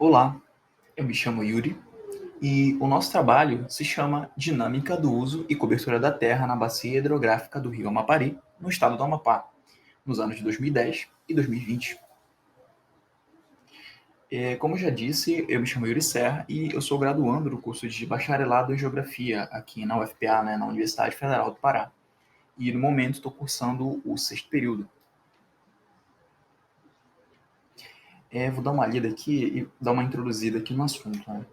Olá, eu me chamo Yuri e o nosso trabalho se chama Dinâmica do Uso e Cobertura da Terra na Bacia Hidrográfica do Rio Amapari, no estado do Amapá, nos anos de 2010 e 2020. Como eu já disse, eu me chamo Yuri Serra e eu sou graduando do curso de Bacharelado em Geografia aqui na UFPA, na Universidade Federal do Pará. E no momento estou cursando o sexto período. Vou dar uma lida aqui e dar uma introduzida aqui no assunto, né?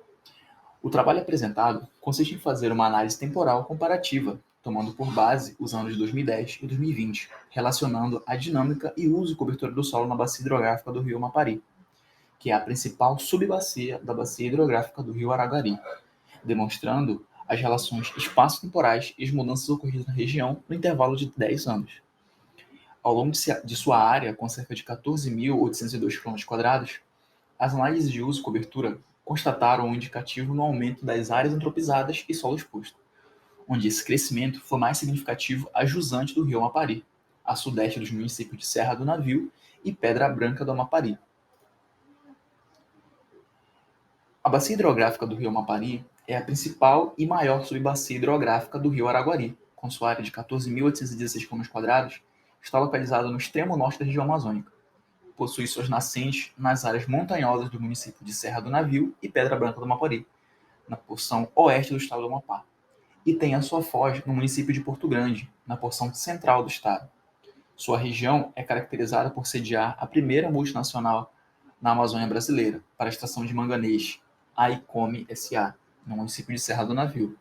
O trabalho apresentado consiste em fazer uma análise temporal comparativa, tomando por base os anos de 2010 e 2020, relacionando a dinâmica e uso e cobertura do solo na bacia hidrográfica do rio Amapari, que é a principal subbacia da bacia hidrográfica do rio Araguari, demonstrando as relações espaço-temporais e as mudanças ocorridas na região no intervalo de 10 anos. Ao longo de sua área, com cerca de 14.802 km², as análises de uso e cobertura constataram um indicativo no aumento das áreas antropizadas e solo exposto, onde esse crescimento foi mais significativo a jusante do rio Amapari, a sudeste dos municípios de Serra do Navio e Pedra Branca do Amapari. A bacia hidrográfica do rio Amapari é a principal e maior subbacia hidrográfica do rio Araguari, com sua área de 14.816 km², está localizada no extremo norte da região amazônica. Possui suas nascentes nas áreas montanhosas do município de Serra do Navio e Pedra Branca do Amapari, na porção oeste do estado do Amapá, e tem a sua foz no município de Porto Grande, na porção central do estado. Sua região é caracterizada por sediar a primeira multinacional na Amazônia brasileira para a extração de manganês, a Icome SA, no município de Serra do Navio,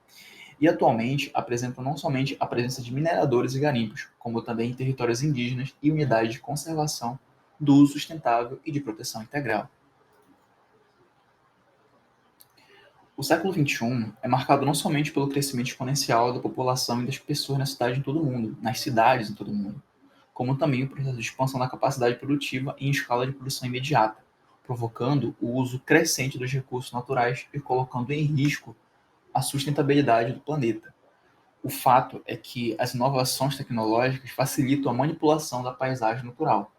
e atualmente apresenta não somente a presença de mineradores e garimpos, como também territórios indígenas e unidades de conservação do uso sustentável e de proteção integral. O século XXI é marcado não somente pelo crescimento exponencial da população e das pessoas na cidade em todo o mundo, nas cidades em todo o mundo, como também o processo de expansão da capacidade produtiva em escala de produção imediata, provocando o uso crescente dos recursos naturais e colocando em risco a sustentabilidade do planeta. O fato é que as inovações tecnológicas facilitam a manipulação da paisagem natural,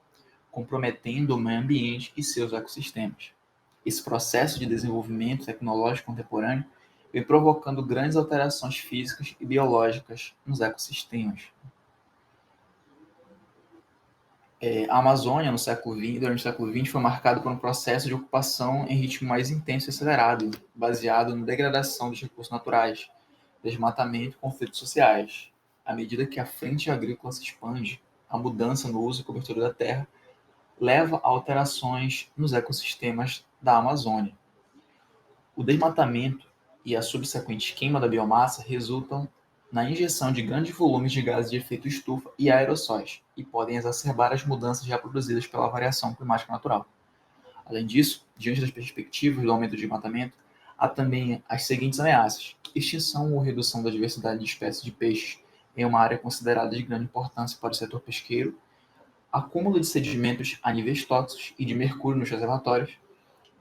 comprometendo o meio ambiente e seus ecossistemas. Esse processo de desenvolvimento tecnológico contemporâneo vem provocando grandes alterações físicas e biológicas nos ecossistemas. A Amazônia, no século XX, durante o século XX, foi marcada por um processo de ocupação em ritmo mais intenso e acelerado, baseado na degradação dos recursos naturais, desmatamento e conflitos sociais. À medida que a frente agrícola se expande, a mudança no uso e cobertura da terra leva a alterações nos ecossistemas da Amazônia. O desmatamento e a subsequente queima da biomassa resultam na injeção de grandes volumes de gases de efeito estufa e aerossóis e podem exacerbar as mudanças já produzidas pela variação climática natural. Além disso, diante das perspectivas do aumento do desmatamento, há também as seguintes ameaças: extinção ou redução da diversidade de espécies de peixes em uma área considerada de grande importância para o setor pesqueiro, acúmulo de sedimentos a níveis tóxicos e de mercúrio nos reservatórios,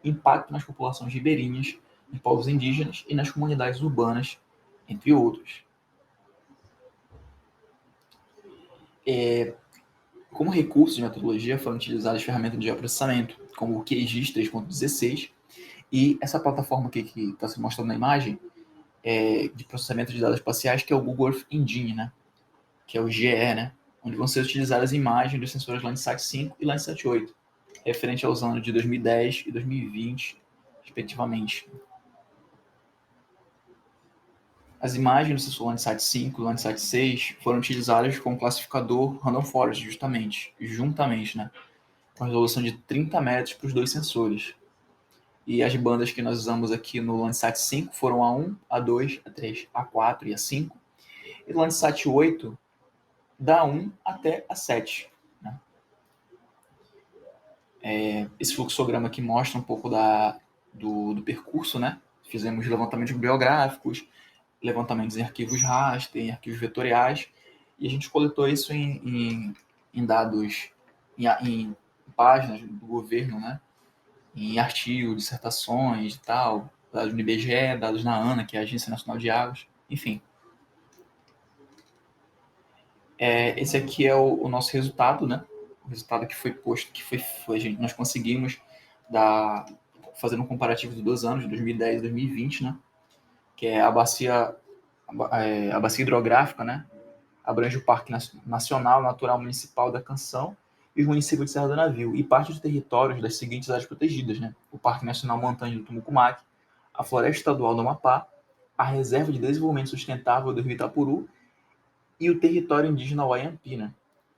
impacto nas populações ribeirinhas, nos povos indígenas e nas comunidades urbanas, entre outros. Como recurso de metodologia foram utilizadas ferramentas de geoprocessamento, como o QGIS 3.16, e essa plataforma aqui que está se mostrando na imagem de processamento de dados espaciais, que é o Google Earth Engine, né? Que é o GE, né? Onde vão ser utilizadas imagens dos sensores Landsat 5 e Landsat 8, referente aos anos de 2010 e 2020, respectivamente. As imagens do sensor Landsat 5 e Landsat 6 foram utilizadas com o classificador Random Forest, juntamente, né? Com resolução de 30 metros para os dois sensores. E as bandas que nós usamos aqui no Landsat 5 foram a 1, a 2, a 3, a 4 e a 5. E no Landsat 8, da 1 até a 7. Né? Esse fluxograma aqui mostra um pouco do percurso, né? Fizemos levantamentos bibliográficos, levantamentos em arquivos raster, em arquivos vetoriais, e a gente coletou isso em dados, em páginas do governo, né? Em artigos, dissertações e tal, dados no IBGE, dados na ANA, que é a Agência Nacional de Águas, enfim. Esse aqui é o nosso resultado, né? O resultado que foi posto, nós conseguimos fazendo um comparativo de 2 anos, 2010 e 2020, né? Que é a bacia hidrográfica, né? Abrange o Parque Nacional Natural Municipal da Canção e os municípios de Serra do Navio, e parte dos territórios das seguintes áreas protegidas, né? O Parque Nacional Montanha do Tumucumaque, a Floresta Estadual do Amapá, a Reserva de Desenvolvimento Sustentável do Rio Itapuru e o território indígena Wayampi, né?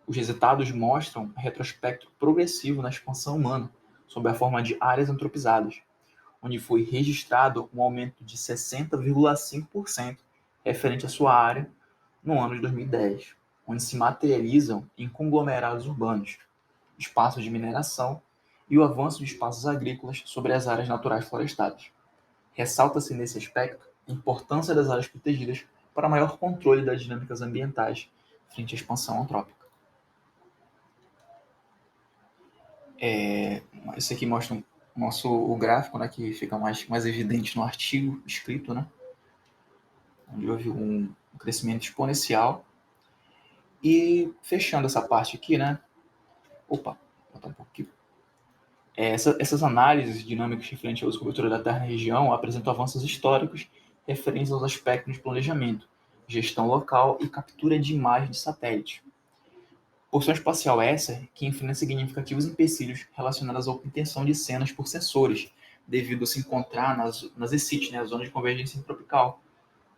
Os resultados mostram um retrospecto progressivo na expansão humana, sob a forma de áreas antropizadas, onde foi registrado um aumento de 60,5% referente à sua área no ano de 2010, onde se materializam em conglomerados urbanos, espaços de mineração e o avanço de espaços agrícolas sobre as áreas naturais florestadas. Ressalta-se nesse aspecto a importância das áreas protegidas para maior controle das dinâmicas ambientais frente à expansão antrópica. Esse aqui mostra o gráfico, né, que fica mais evidente no artigo escrito, né, onde houve um crescimento exponencial. E fechando essa parte aqui, né, vou botar um pouco aqui. Essas análises dinâmicas referentes à uso e cobertura da terra na região apresentam avanços históricos referentes aos aspectos de planejamento, gestão local e captura de imagens de satélite. Porção espacial essa que enfrenta significativos empecilhos relacionados à obtenção de cenas por sensores, devido a se encontrar nas ECIT, né, as zonas de convergência tropical,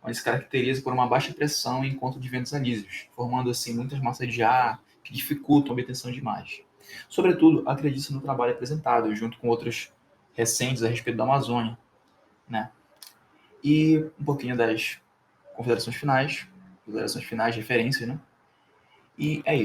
onde se caracteriza por uma baixa pressão e encontro de ventos alísios, formando assim muitas massas de ar que dificultam a obtenção de imagens. Sobretudo, acredita-se no trabalho apresentado, junto com outros recentes a respeito da Amazônia, né? E um pouquinho das considerações finais, referências, né? E é isso.